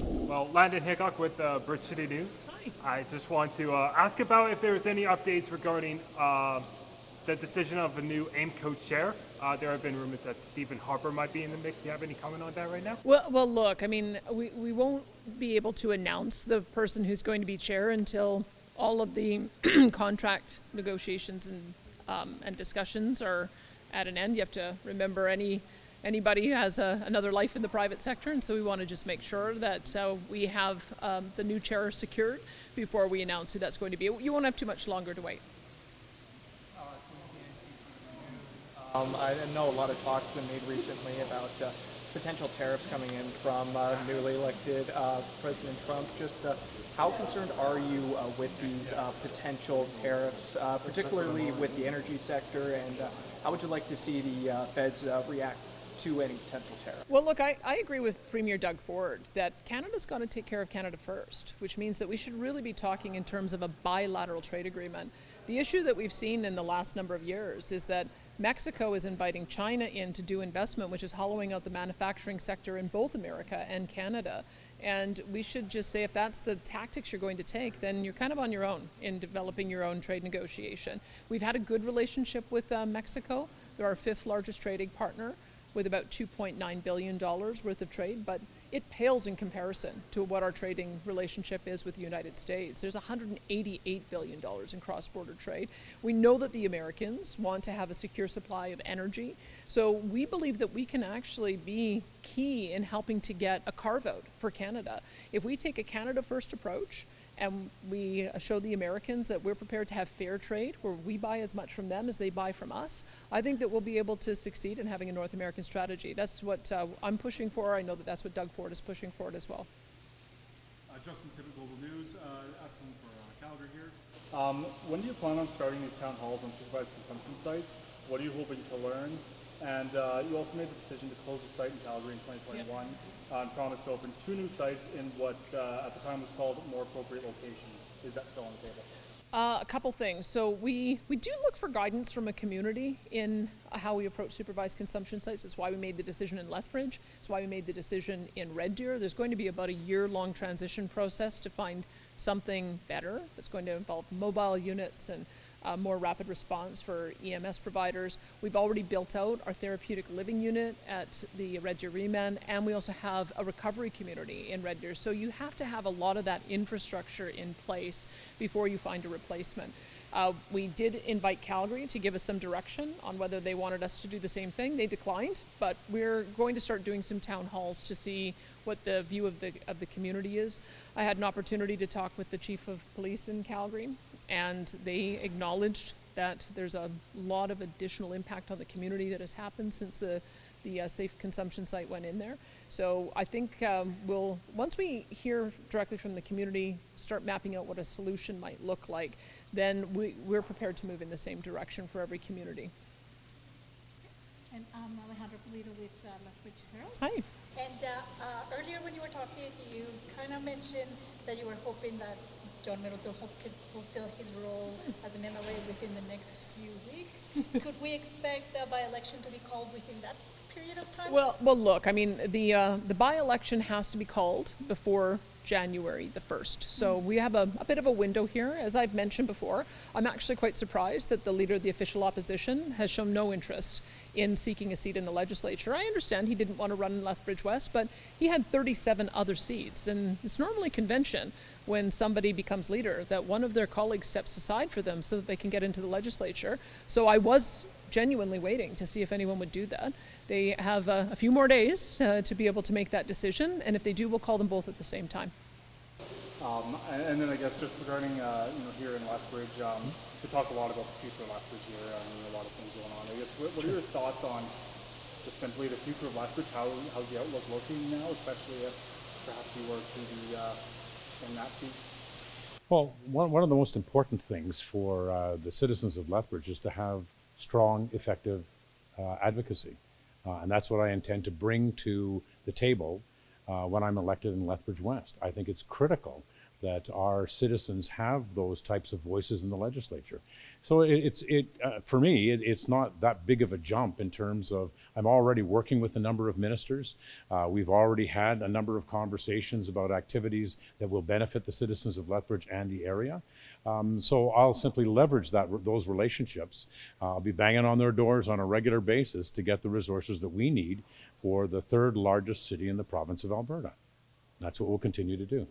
Well, Landon Hickok with Bridge City News. Hi. I just want to ask about if there's any updates regarding the decision of a new AIM co-chair. There have been rumors that Stephen Harper might be in the mix. Do you have any comment on that right now? Well, look, I mean, we won't be able to announce the person who's going to be chair until all of the contract negotiations and discussions are at an end. You have to remember anybody has another life in the private sector, and so we want to just make sure that we have the new chair secured before we announce who that's going to be. You won't have too much longer to wait. I know a lot of talk's been made recently about potential tariffs coming in from newly elected President Trump. Just how concerned are you with these potential tariffs, particularly with the energy sector, and how would you like to see the feds react to any potential tariff? Well, look, I agree with Premier Doug Ford that Canada's got to take care of Canada first, which means that we should really be talking in terms of a bilateral trade agreement. The issue that we've seen in the last number of years is that Mexico is inviting China in to do investment, which is hollowing out the manufacturing sector in both America and Canada. And we should just say if that's the tactics you're going to take, then you're kind of on your own in developing your own trade negotiation. We've had a good relationship with Mexico. They're our fifth largest trading partner with about $2.9 billion worth of trade, but it pales in comparison to what our trading relationship is with the United States. There's $188 billion in cross-border trade. We know that the Americans want to have a secure supply of energy, so we believe that we can actually be key in helping to get a carve-out for Canada. If we take a Canada-first approach, and we show the Americans that we're prepared to have fair trade, where we buy as much from them as they buy from us, I think that we'll be able to succeed in having a North American strategy. That's what I'm pushing for. I know that that's what Doug Ford is pushing for it as well. Justin Civic Global News, asking for Calgary here. When do you plan on starting these town halls on supervised consumption sites? What are you hoping to learn? And you also made the decision to close the site in Calgary in 2021 and promised to open 2 new sites in what at the time was called more appropriate locations. Is that still on the table? A couple things. So we do look for guidance from a community in how we approach supervised consumption sites. That's why we made the decision in Lethbridge. That's why we made the decision in Red Deer. There's going to be about a year-long transition process to find something better that's going to involve mobile units and more rapid response for EMS providers. We've already built out our therapeutic living unit at the Red Deer Remand, and we also have a recovery community in Red Deer. So you have to have a lot of that infrastructure in place before you find a replacement. We did invite Calgary to give us some direction on whether they wanted us to do the same thing. They declined, but we're going to start doing some town halls to see what the view of the community is. I had an opportunity to talk with the chief of police in Calgary, and they acknowledged that there's a lot of additional impact on the community that has happened since the safe consumption site went in there. So I think we'll, once we hear directly from the community, start mapping out what a solution might look like, then we're prepared to move in the same direction for every community. And Alejandra Polito with Lethbridge Herald. Hi. And earlier when you were talking, you kind of mentioned that you were hoping that John Middleton-Hope could fulfill his role as an MLA within the next few weeks. Could we expect a by-election to be called within that period of time? Well, look, I mean, the by-election has to be called before January the 1st. So we have a bit of a window here. As I've mentioned before, I'm actually quite surprised that the leader of the official opposition has shown no interest in seeking a seat in the legislature. I understand he didn't want to run in Lethbridge-West, but he had 37 other seats, and it's normally convention when somebody becomes leader that one of their colleagues steps aside for them so that they can get into the legislature. So I was genuinely waiting to see if anyone would do that. They have a few more days to be able to make that decision, and if they do, we'll call them both at the same time. And then I guess just regarding here in Lethbridge, we talk a lot about the future of Lethbridge here. I mean, a lot of things going on. I guess what are your thoughts on just simply the future of Lethbridge? How's the outlook looking now, especially if perhaps you were to be in that seat? Well, one of the most important things for the citizens of Lethbridge is to have strong, effective advocacy. And that's what I intend to bring to the table when I'm elected in Lethbridge-West. I think it's critical that our citizens have those types of voices in the legislature. So for me, it's not that big of a jump in terms of, I'm already working with a number of ministers. We've already had a number of conversations about activities that will benefit the citizens of Lethbridge and the area. So I'll simply leverage those relationships. I'll be banging on their doors on a regular basis to get the resources that we need for the third largest city in the province of Alberta. That's what we'll continue to do.